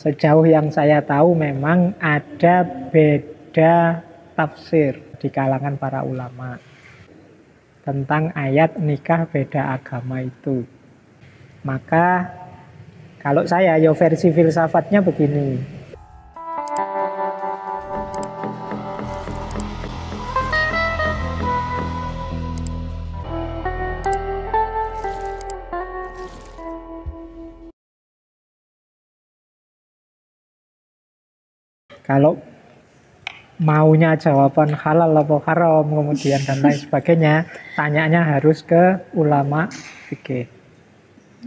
Sejauh yang saya tahu memang ada beda tafsir di kalangan para ulama tentang ayat nikah beda agama itu. Maka kalau saya, ya versi filsafatnya begini. Kalau maunya jawaban halal atau haram, kemudian dan lain sebagainya, tanyanya harus ke ulama fikih.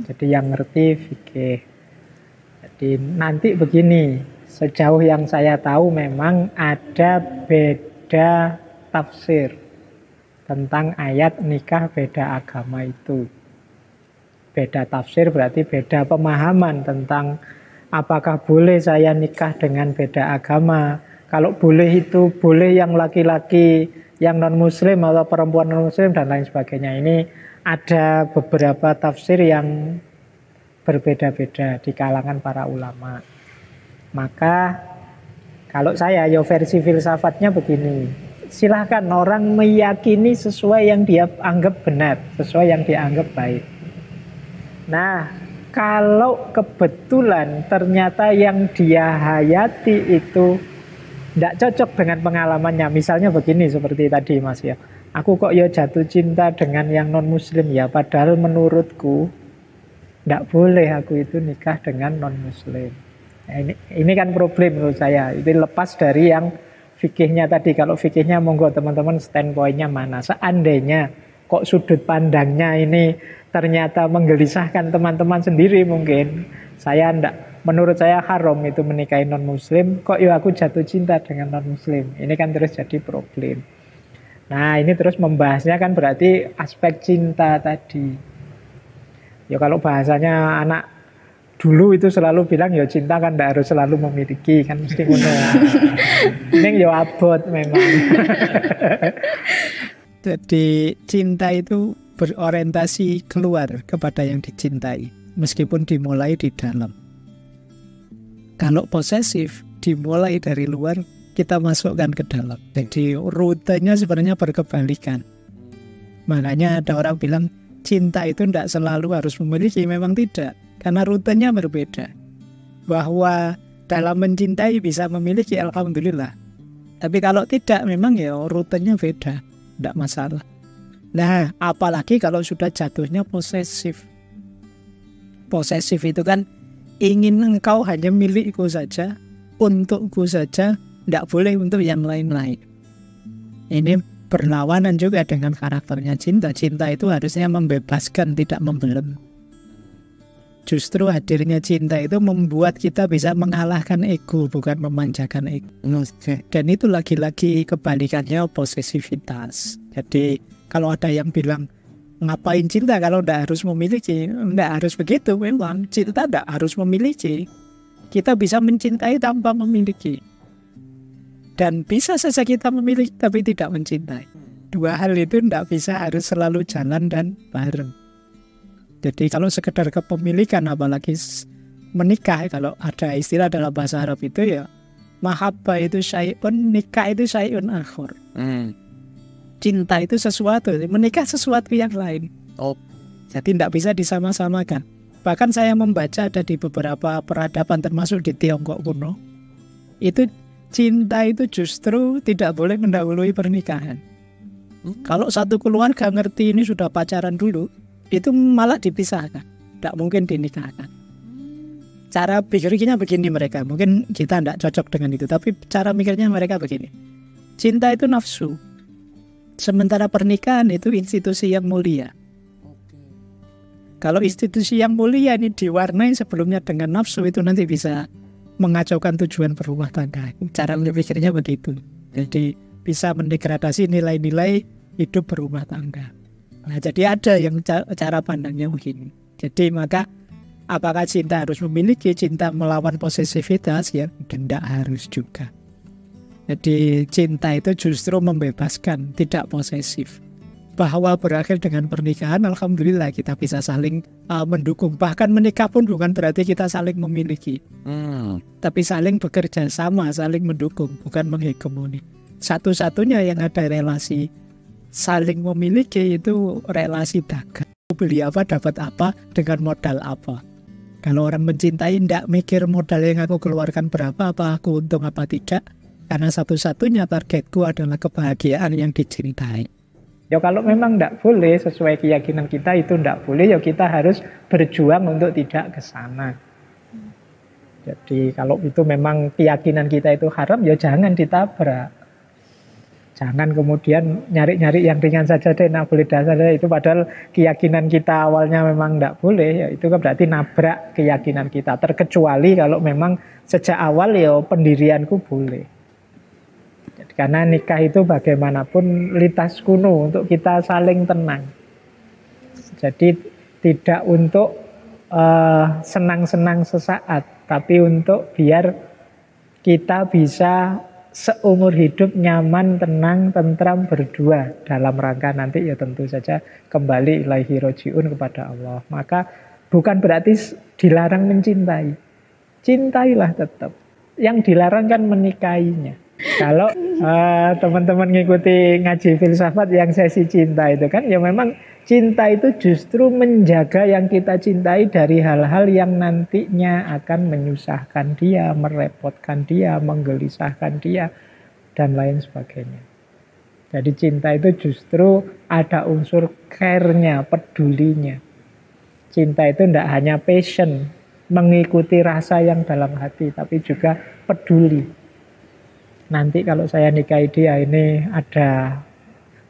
Jadi yang ngerti fikih. Jadi nanti begini, sejauh yang saya tahu memang ada beda tafsir tentang ayat nikah beda agama itu. Beda tafsir berarti beda pemahaman tentang apakah boleh saya nikah dengan beda agama. Kalau boleh itu boleh yang laki-laki, yang non-muslim atau perempuan non-muslim dan lain sebagainya. Ini ada beberapa tafsir yang berbeda-beda di kalangan para ulama. Maka kalau saya, ya versi filsafatnya begini. Silahkan orang meyakini sesuai yang dia anggap benar, sesuai yang dia anggap baik. Nah, kalau kebetulan ternyata yang dia hayati itu tidak cocok dengan pengalamannya. Misalnya begini seperti tadi Mas ya. Aku kok ya jatuh cinta dengan yang non-muslim ya. Padahal menurutku tidak boleh aku itu nikah dengan non-muslim. Nah, ini kan problem menurut saya. Itu lepas dari yang fikihnya tadi. Kalau fikihnya monggo teman-teman standpointnya mana. Seandainya kok sudut pandangnya ini ternyata menggelisahkan teman-teman sendiri mungkin. Saya enggak, menurut saya haram itu menikahi non-muslim. Kok ya aku jatuh cinta dengan non-muslim. Ini kan terus jadi problem. Nah ini terus membahasnya kan berarti aspek cinta tadi. Ya kalau bahasanya anak dulu itu selalu bilang ya cinta kan tidak harus selalu memiliki. Kan mesti ngono. Ini ya abot memang. Jadi cinta itu berorientasi keluar kepada yang dicintai, meskipun dimulai di dalam. Kalau posesif, dimulai dari luar, kita masukkan ke dalam. Jadi rutenya sebenarnya berkebalikan. Makanya ada orang bilang, cinta itu tidak selalu harus memiliki. Memang tidak, karena rutenya berbeda. Bahwa dalam mencintai bisa memiliki, alhamdulillah. Tapi kalau tidak, memang ya rutenya beda. Tidak masalah. Nah, apalagi kalau sudah jatuhnya posesif. Posesif itu kan ingin engkau hanya milikku saja, untukku saja, tidak boleh untuk yang lain-lain. Ini berlawanan juga dengan karakternya cinta. Cinta itu harusnya membebaskan, tidak membelem. Justru hadirnya cinta itu membuat kita bisa mengalahkan ego, bukan memanjakan ego. Dan itu lagi-lagi kebalikannya posesivitas. Jadi kalau ada yang bilang, ngapain cinta kalau tidak harus memiliki? Tidak harus begitu memang. Cinta tidak harus memiliki. Kita bisa mencintai tanpa memiliki. Dan bisa saja kita memiliki tapi tidak mencintai. Dua hal itu tidak bisa harus selalu jalan dan bareng. Jadi kalau sekedar kepemilikan, apalagi menikah, kalau ada istilah dalam bahasa Arab itu ya, mahabbah itu syai'un, nikah itu syai'un akhir. Cinta itu sesuatu, menikah sesuatu yang lain. Jadi tidak bisa disama-samakan. Bahkan saya membaca ada di beberapa peradaban, termasuk di Tiongkok kuno, itu cinta itu justru tidak boleh mendahului pernikahan. Kalau satu keluarga ngerti ini sudah pacaran dulu, itu malah dipisahkan, tidak mungkin dinikahkan. Cara pikirnya begini mereka, mungkin kita tidak cocok dengan itu, tapi cara mikirnya mereka begini. Cinta itu nafsu, sementara pernikahan itu institusi yang mulia. Kalau institusi yang mulia ini diwarnai sebelumnya dengan nafsu, itu nanti bisa mengacaukan tujuan berumah tangga. Cara pikirnya begitu. Jadi bisa mendegradasi nilai-nilai hidup berumah tangga. Nah, jadi ada yang cara pandangnya begini. Jadi maka apakah cinta harus memiliki, cinta melawan posesivitas? Ya, tidak harus juga. Jadi cinta itu justru membebaskan, tidak posesif. bahwa berakhir dengan pernikahan, alhamdulillah kita bisa saling mendukung. Bahkan menikah pun bukan berarti kita saling memiliki, tapi saling bekerja sama, saling mendukung, bukan menghegemoni. Satu-satunya yang ada relasi saling memiliki itu relasi dagang. Beli apa, dapat apa, dengan modal apa. Kalau orang mencintai tidak mikir modal yang aku keluarkan berapa, apa aku untung apa tidak. Karena satu-satunya targetku adalah kebahagiaan yang dicintai. Ya kalau memang tidak boleh sesuai keyakinan kita itu tidak boleh, ya kita harus berjuang untuk tidak ke sana. Jadi kalau itu memang keyakinan kita itu haram, ya jangan ditabrak. Jangan kemudian nyari-nyari yang ringan saja deh, nah boleh dasar deh. Itu padahal keyakinan kita awalnya memang tidak boleh, ya itu kan berarti nabrak keyakinan kita. Terkecuali kalau memang sejak awal ya pendirianku boleh. Jadi, karena nikah itu bagaimanapun litas kuno untuk kita saling tenang. Jadi tidak untuk senang-senang sesaat, tapi untuk biar kita bisa seumur hidup nyaman, tenang, tentram berdua dalam rangka nanti ya tentu saja kembali ilaihi rojiun kepada Allah. Maka bukan berarti dilarang mencintai. Cintailah tetap. Yang dilarang kan menikahinya. Kalau teman-teman ngikuti ngaji filsafat yang sesi cinta itu kan ya memang cinta itu justru menjaga yang kita cintai dari hal-hal yang nantinya akan menyusahkan dia, merepotkan dia, menggelisahkan dia, dan lain sebagainya. Jadi cinta itu justru ada unsur care-nya, pedulinya. Cinta itu tidak hanya passion, mengikuti rasa yang dalam hati, tapi juga peduli. Nanti kalau saya nikahi dia ini ada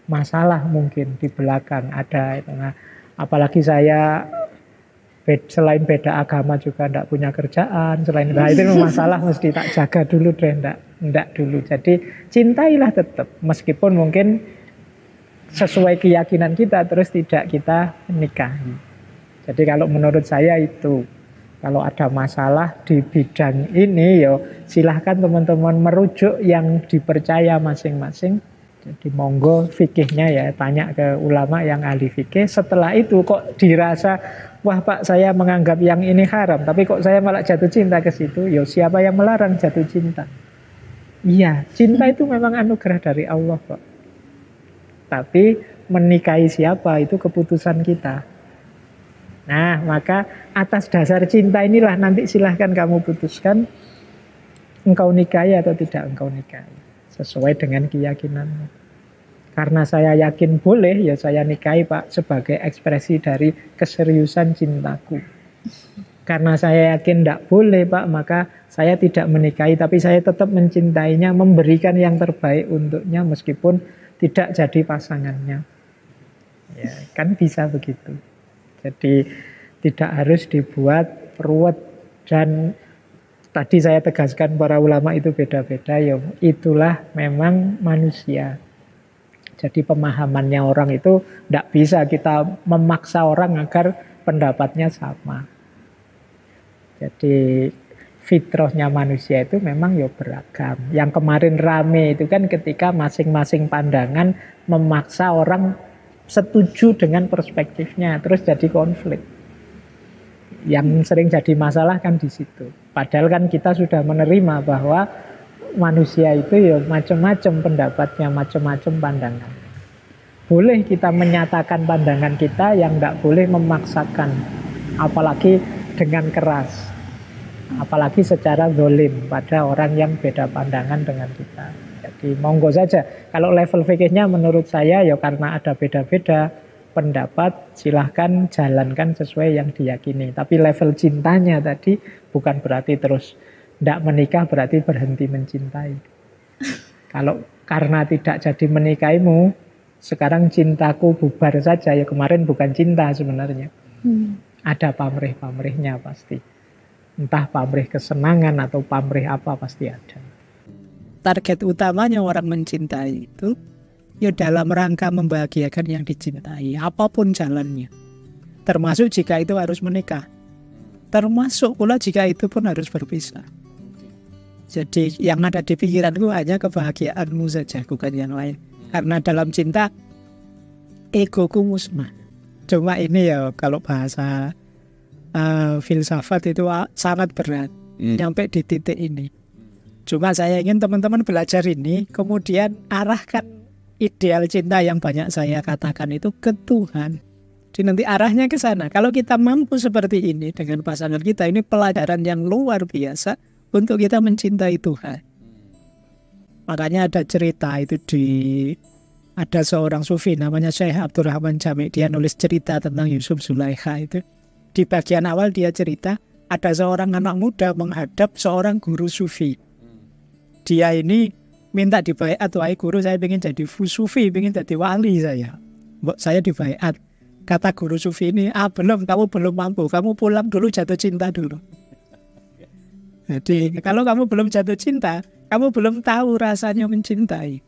masalah mungkin di belakang ada. Nah, apalagi saya selain beda agama juga tidak punya kerjaan, selain itu masalah mesti tak jaga dulu deh, enggak dulu. Jadi cintailah tetap meskipun mungkin sesuai keyakinan kita terus tidak kita nikahi. Jadi kalau menurut saya itu kalau ada masalah di bidang ini, yo silahkan teman-teman merujuk yang dipercaya masing-masing. Jadi monggo fikihnya ya tanya ke ulama yang ahli fikih. Setelah itu kok dirasa, wah Pak saya menganggap yang ini haram, tapi kok saya malah jatuh cinta ke situ. Yo siapa yang melarang jatuh cinta? Iya, cinta itu memang anugerah dari Allah kok. Tapi menikahi siapa itu keputusan kita. Nah, maka atas dasar cinta inilah nanti silahkan kamu putuskan engkau nikahi atau tidak engkau nikahi. Sesuai dengan keyakinanmu. Karena saya yakin boleh, ya saya nikahi Pak sebagai ekspresi dari keseriusan cintaku. Karena saya yakin tidak boleh Pak, maka saya tidak menikahi, tapi saya tetap mencintainya, memberikan yang terbaik untuknya meskipun tidak jadi pasangannya. Ya, kan bisa begitu. Jadi tidak harus dibuat ruwet dan tadi saya tegaskan para ulama itu beda-beda ya. Itulah memang manusia. Jadi pemahamannya orang itu tidak bisa kita memaksa orang agar pendapatnya sama. Jadi fitrahnya manusia itu memang ya beragam. Yang kemarin rame itu kan ketika masing-masing pandangan memaksa orang setuju dengan perspektifnya, terus jadi konflik. Yang sering jadi masalah kan di situ. Padahal kan kita sudah menerima bahwa manusia itu ya macam-macam pendapatnya, macam-macam pandangan. Boleh kita menyatakan pandangan kita, yang tidak boleh memaksakan, apalagi dengan keras, apalagi secara zalim pada orang yang beda pandangan dengan kita. Jadi monggo saja. Kalau level fikihnya menurut saya ya karena ada beda-beda pendapat, silahkan jalankan sesuai yang diyakini. Tapi level cintanya tadi bukan berarti terus tidak menikah berarti berhenti mencintai. Kalau karena tidak jadi menikahimu, sekarang cintaku bubar saja, ya kemarin bukan cinta sebenarnya. Ada pamrih-pamrihnya pasti. Entah pamrih kesenangan atau pamrih apa pasti ada. Target utamanya orang mencintai itu ya dalam rangka membahagiakan yang dicintai, apapun jalannya. Termasuk jika itu harus menikah. Termasuk pula jika itu pun harus berpisah. Jadi yang ada di pikiranku hanya kebahagiaanmu saja, bukan yang lain. Karena dalam cinta egoku musnah. Cuma ini ya kalau bahasa filsafat itu sangat berat nyampe di titik ini. Cuma saya ingin teman-teman belajar ini, kemudian arahkan ideal cinta yang banyak saya katakan itu ke Tuhan. Jadi nanti arahnya ke sana. Kalau kita mampu seperti ini dengan pasangan kita, ini pelajaran yang luar biasa untuk kita mencintai Tuhan. Makanya ada cerita itu ada seorang sufi namanya Syekh Abdurrahman Jami. Dia nulis cerita tentang Yusuf Zulaikha itu. Di bagian awal dia cerita ada seorang anak muda menghadap seorang guru sufi. Dia ini minta dibaiat, wahai guru, saya ingin jadi sufi, ingin jadi wali saya. Saya dibaiat. Kata guru sufi ini, belum, kamu belum mampu, kamu pulang dulu, jatuh cinta dulu. Jadi kalau kamu belum jatuh cinta, kamu belum tahu rasanya mencintai.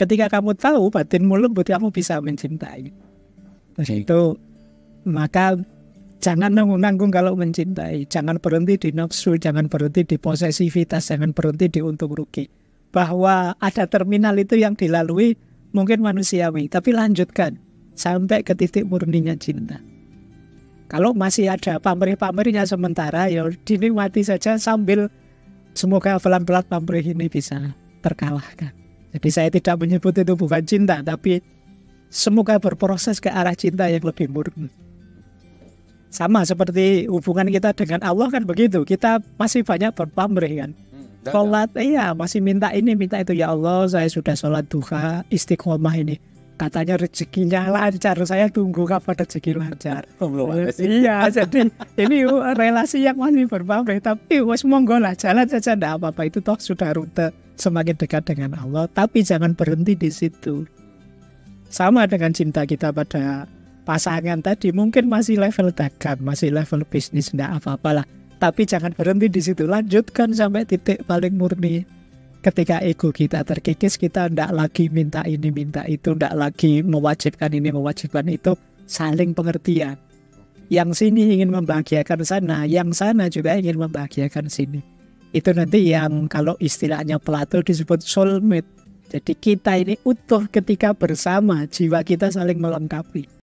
Ketika kamu tahu, batinmu lembut, kamu bisa mencintai. Terus itu, maka jangan nanggung-nanggung kalau mencintai. Jangan berhenti di nafsu, jangan berhenti di posesivitas, jangan berhenti di untung rugi. Bahwa ada terminal itu yang dilalui mungkin manusiawi, tapi lanjutkan sampai ke titik murninya cinta. Kalau masih ada pamrih-pamrihnya sementara, ya dinikmati saja sambil semoga pelan-pelan pamrih ini bisa terkalahkan. Jadi saya tidak menyebut itu bukan cinta, tapi semoga berproses ke arah cinta yang lebih murni. Sama seperti hubungan kita dengan Allah kan begitu. Kita masih banyak berpamrih kan. Sholat, iya masih minta ini, minta itu. Ya Allah, saya sudah sholat duha, istiqomah ini. Katanya rezekinya lancar. Saya tunggu kapan rezeki lancar. Iya, jadi ini relasi yang masih berpamrih. Tapi wes monggo lah, jalan saja, tidak apa-apa. Itu toh sudah rute semakin dekat dengan Allah. Tapi jangan berhenti di situ. Sama dengan cinta kita pada pasangan tadi, mungkin masih level dagang, masih level bisnis, tidak apa-apalah. Tapi jangan berhenti di situ, lanjutkan sampai titik paling murni. Ketika ego kita terkikis, kita tidak lagi minta ini, minta itu, tidak lagi mewajibkan ini, mewajibkan itu, saling pengertian. Yang sini ingin membahagiakan sana, yang sana juga ingin membahagiakan sini. Itu nanti yang kalau istilahnya Plato disebut soulmate. Jadi kita ini utuh ketika bersama, jiwa kita saling melengkapi.